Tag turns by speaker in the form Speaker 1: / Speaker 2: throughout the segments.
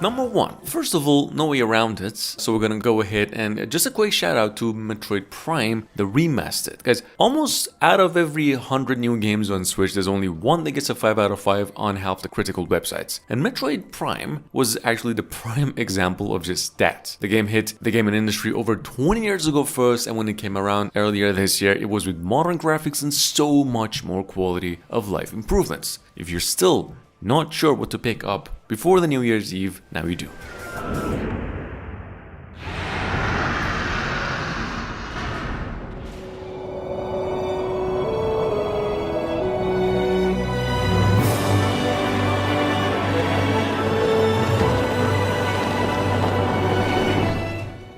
Speaker 1: Number 1. First of all, no way around it, so we're gonna go ahead and just a quick shout out to Metroid Prime, the remastered. Guys, almost out of every 100 new games on Switch, there's only one that gets a 5 out of 5 on half the critical websites. And Metroid Prime was actually the prime example of just that. The game hit the gaming industry over 20 years ago first, and when it came around earlier this year, it was with modern graphics and so much more quality of life improvements. If you're still not sure what to pick up before the New Year's Eve, now you do.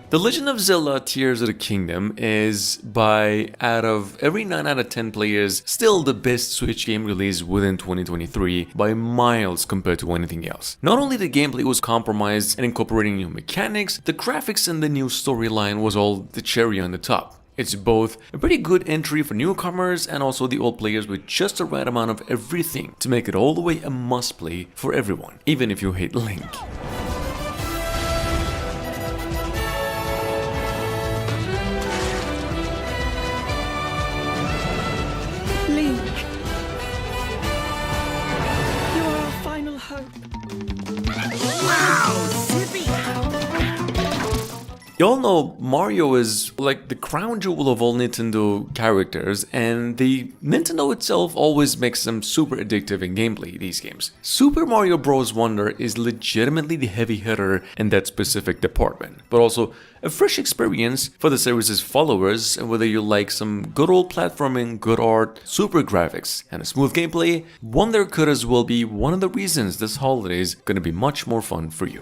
Speaker 1: The Legend of Zelda Tears of the Kingdom is, by out of every 9 out of 10 players, still the best Switch game released within 2023 by miles compared to anything else. Not only the gameplay was compromised and incorporating new mechanics, the graphics and the new storyline was all the cherry on the top. It's both a pretty good entry for newcomers and also the old players with just the right amount of everything to make it all the way a must play for everyone, even if you hate Link. Y'all know Mario is like the crown jewel of all Nintendo characters, and the Nintendo itself always makes them super addictive in gameplay, these games. Super Mario Bros. Wonder is legitimately the heavy hitter in that specific department, but also a fresh experience for the series' followers, and whether you like some good old platforming, good art, super graphics, and a smooth gameplay, Wonder could as well be one of the reasons this holiday is gonna be much more fun for you.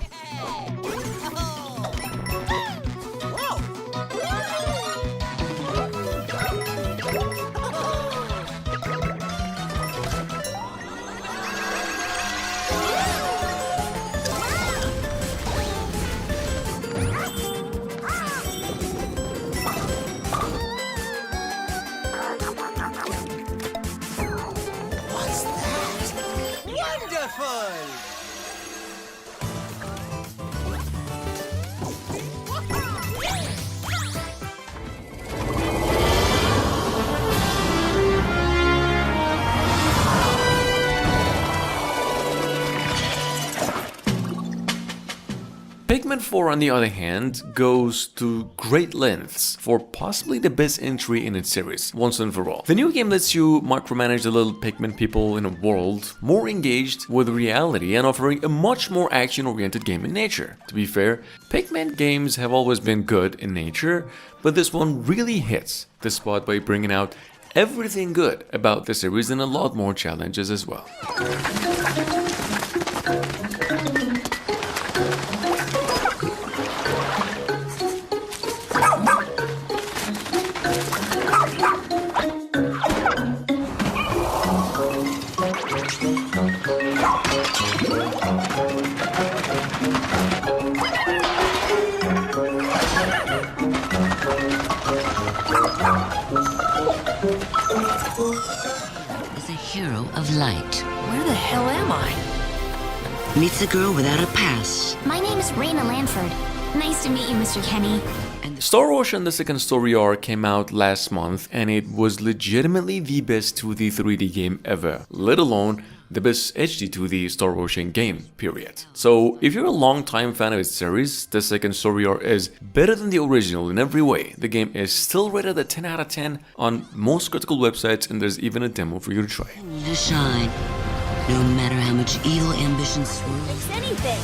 Speaker 1: Pikmin 4, on the other hand, goes to great lengths for possibly the best entry in its series, once and for all. The new game lets you micromanage the little Pikmin people in a world more engaged with reality and offering a much more action-oriented game in nature. To be fair, Pikmin games have always been good in nature, but this one really hits the spot by bringing out everything good about the series and a lot more challenges as well.
Speaker 2: Is a hero of light.
Speaker 3: Where the hell am I?
Speaker 2: Meets a girl without a past.
Speaker 4: My name is Raina Lanford. Nice to meet you, Mr. Kenny.
Speaker 1: Star Ocean: The Second Story Arc came out last month, and it was legitimately the best 2D 3D game ever, let alone the best HD 2D Star Ocean game, period. So if you're a long-time fan of its series, The Second Story Arc is better than the original in every way. The game is still rated a 10 out of 10 on most critical websites, and there's even a demo for you to try.
Speaker 2: To shine, no matter how much evil ambition swirls.
Speaker 4: Fix anything.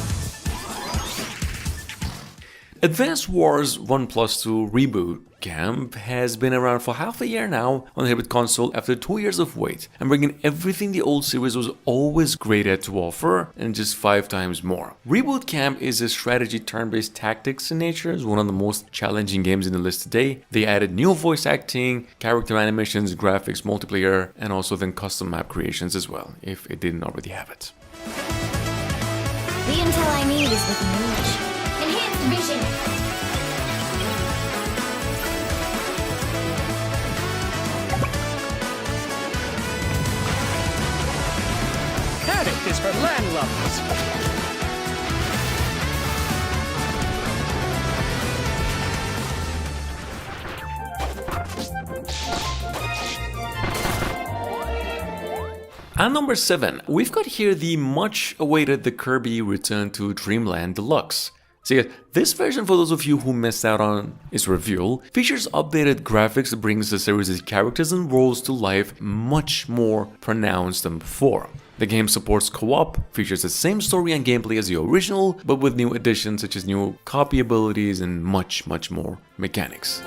Speaker 1: Advance Wars 1+2 Reboot Camp has been around for half a year now on the hybrid console after 2 years of wait, and bringing everything the old series was always great at to offer, and just 5 times more. Reboot Camp is a strategy turn-based tactics in nature, is one of the most challenging games in the list today. They added new voice acting, character animations, graphics, multiplayer, and also then custom map creations as well, if it didn't already have it.
Speaker 4: The intel I need is within reach. Enhanced vision.
Speaker 3: Panic is for landlubbers.
Speaker 1: At number 7, we've got here the much awaited The Kirby Return to Dreamland Deluxe. So this version, for those of you who missed out on its reveal, features updated graphics that brings the series' characters and worlds to life much more pronounced than before. The game supports co-op, features the same story and gameplay as the original, but with new additions such as new copy abilities and much more mechanics.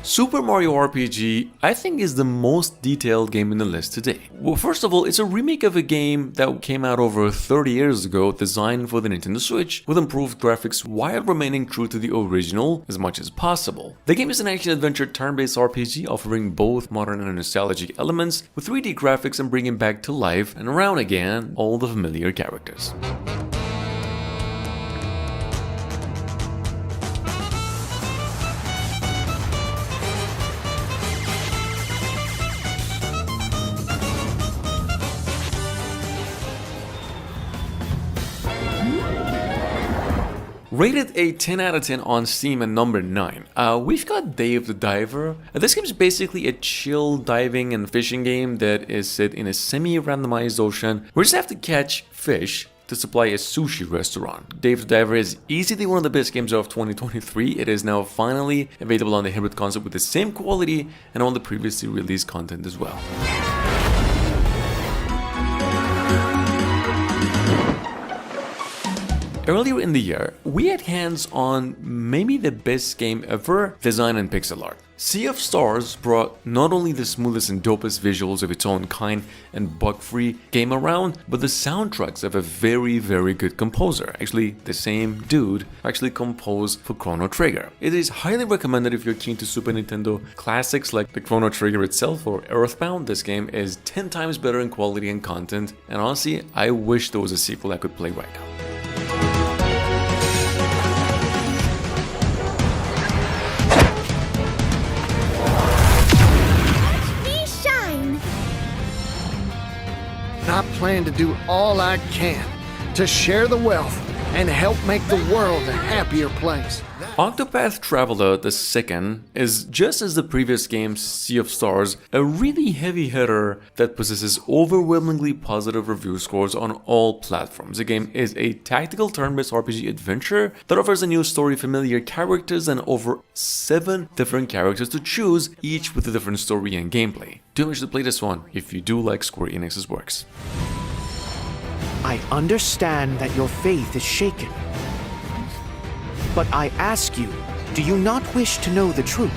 Speaker 1: Super Mario RPG, I think, is the most detailed game in the list today. Well, first of all, it's a remake of a game that came out over 30 years ago, designed for the Nintendo Switch, with improved graphics while remaining true to the original as much as possible. The game is an action-adventure turn-based RPG offering both modern and nostalgic elements, with 3D graphics and bringing back to life and around again all the familiar characters. Rated a 10 out of 10 on Steam at number 9, we've got Dave the Diver. This game is basically a chill diving and fishing game that is set in a semi-randomized ocean where you just have to catch fish to supply a sushi restaurant. Dave the Diver is easily one of the best games of 2023. It is now finally available on the hybrid console with the same quality and all the previously released content as well. Earlier in the year, we had hands on maybe the best game ever designed in pixel art. Sea of Stars brought not only the smoothest and dopest visuals of its own kind and bug-free game around, but the soundtracks of a very good composer. Actually, the same dude actually composed for Chrono Trigger. It is highly recommended if you're keen to Super Nintendo classics like the Chrono Trigger itself or Earthbound. This game is 10 times better in quality and content, and honestly, I wish there was a sequel I could play right now.
Speaker 3: I plan to do all I can to share the wealth and help make the world a happier place.
Speaker 1: Octopath Traveler 2 is, just as the previous game Sea of Stars, a really heavy hitter that possesses overwhelmingly positive review scores on all platforms. The game is a tactical turn-based RPG adventure that offers a new story, familiar characters, and over 7 different characters to choose, each with a different story and gameplay. Do make sure to play this one if you do like Square Enix's works.
Speaker 5: I understand that your faith is shaken. But I ask you, do you not wish to know the truth?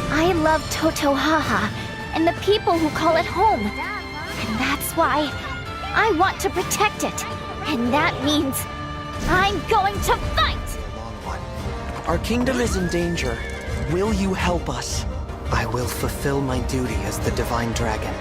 Speaker 4: I love Totohaha and the people who call it home. And that's why I want to protect it. And that means I'm going to fight!
Speaker 6: Our kingdom is in danger. Will you help us? I will fulfill my duty as the Divine Dragon.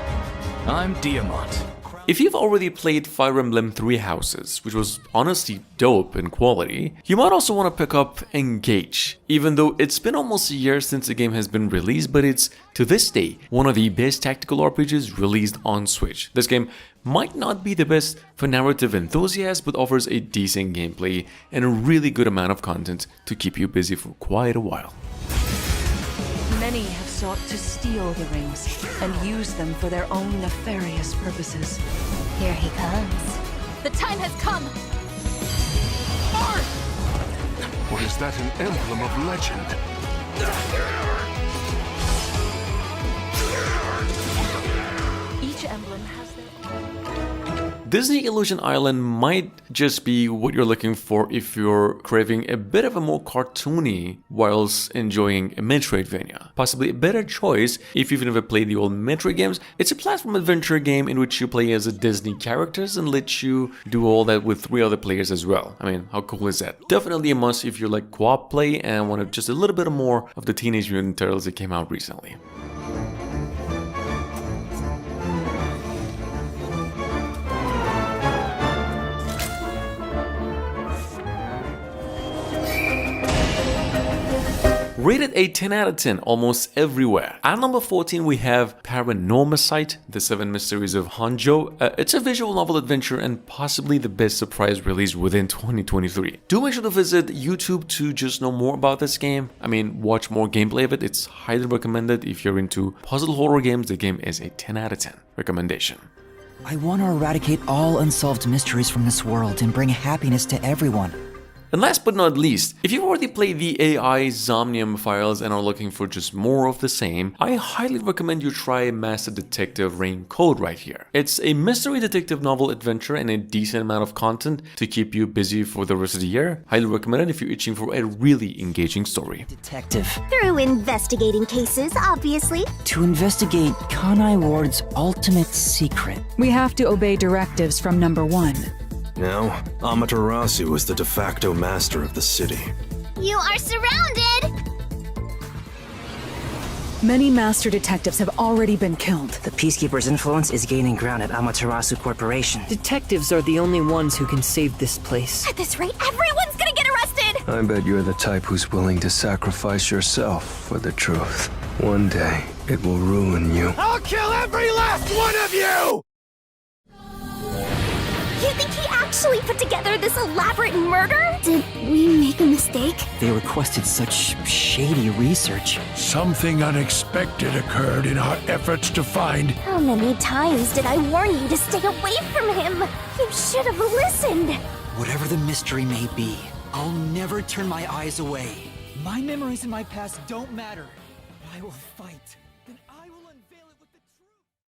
Speaker 7: I'm Diamant.
Speaker 1: If you've already played Fire Emblem Three Houses, which was honestly dope in quality, you might also want to pick up Engage, even though it's been almost a year since the game has been released, but it's, to this day, one of the best tactical RPGs released on Switch. This game might not be the best for narrative enthusiasts, but offers a decent gameplay and a really good amount of content to keep you busy for quite a while.
Speaker 8: Many have sought to steal the rings and use them for their own nefarious purposes.
Speaker 4: Here he comes.
Speaker 8: The time has come!
Speaker 9: Or is that an emblem of legend?
Speaker 8: Each emblem has their own...
Speaker 1: Disney Illusion Island might just be what you're looking for if you're craving a bit of a more cartoony whilst enjoying a Metroidvania. Possibly a better choice if you've never played the old Metroid games. It's a platform adventure game in which you play as a Disney characters and lets you do all that with 3 other players as well. I mean, how cool is that? Definitely a must if you like co-op play and want just a little bit more of the Teenage Mutant Turtles that came out recently. Rated a 10 out of 10 almost everywhere. At number 14 we have Paranormicite, The Seven Mysteries of Honjo. It's a visual novel adventure and possibly the best surprise release within 2023. Do make sure to visit YouTube to just know more about this game. I mean, watch more gameplay of it. It's highly recommended. If you're into puzzle horror games, the game is a 10 out of 10 recommendation.
Speaker 10: I want to eradicate all unsolved mysteries from this world and bring happiness to everyone.
Speaker 1: And last but not least, if you've already played the AI Zomnium files and are looking for just more of the same, I highly recommend you try Master Detective Rain Code right here. It's a mystery detective novel adventure and a decent amount of content to keep you busy for the rest of the year. Highly recommend it if you're itching for a really engaging story.
Speaker 10: Detective.
Speaker 11: Through investigating cases, obviously.
Speaker 10: To investigate Kanai Ward's ultimate secret.
Speaker 8: We have to obey directives from number 1.
Speaker 12: Now, Amaterasu is the de facto master of the city.
Speaker 11: You are surrounded!
Speaker 8: Many master detectives have already been killed.
Speaker 10: The Peacekeeper's influence is gaining ground at Amaterasu Corporation.
Speaker 6: Detectives are the only ones who can save this place.
Speaker 11: At this rate, everyone's gonna get arrested!
Speaker 12: I bet you're the type who's willing to sacrifice yourself for the truth. One day, it will ruin you.
Speaker 3: I'll kill every last one of you!
Speaker 11: You think he actually put together this elaborate murder? Did we make a mistake?
Speaker 10: They requested such shady research.
Speaker 9: Something unexpected occurred in our efforts to find...
Speaker 11: How many times did I warn you to stay away from him? You should have listened.
Speaker 10: Whatever the mystery may be, I'll never turn my eyes away. My memories in my past don't matter. I will fight.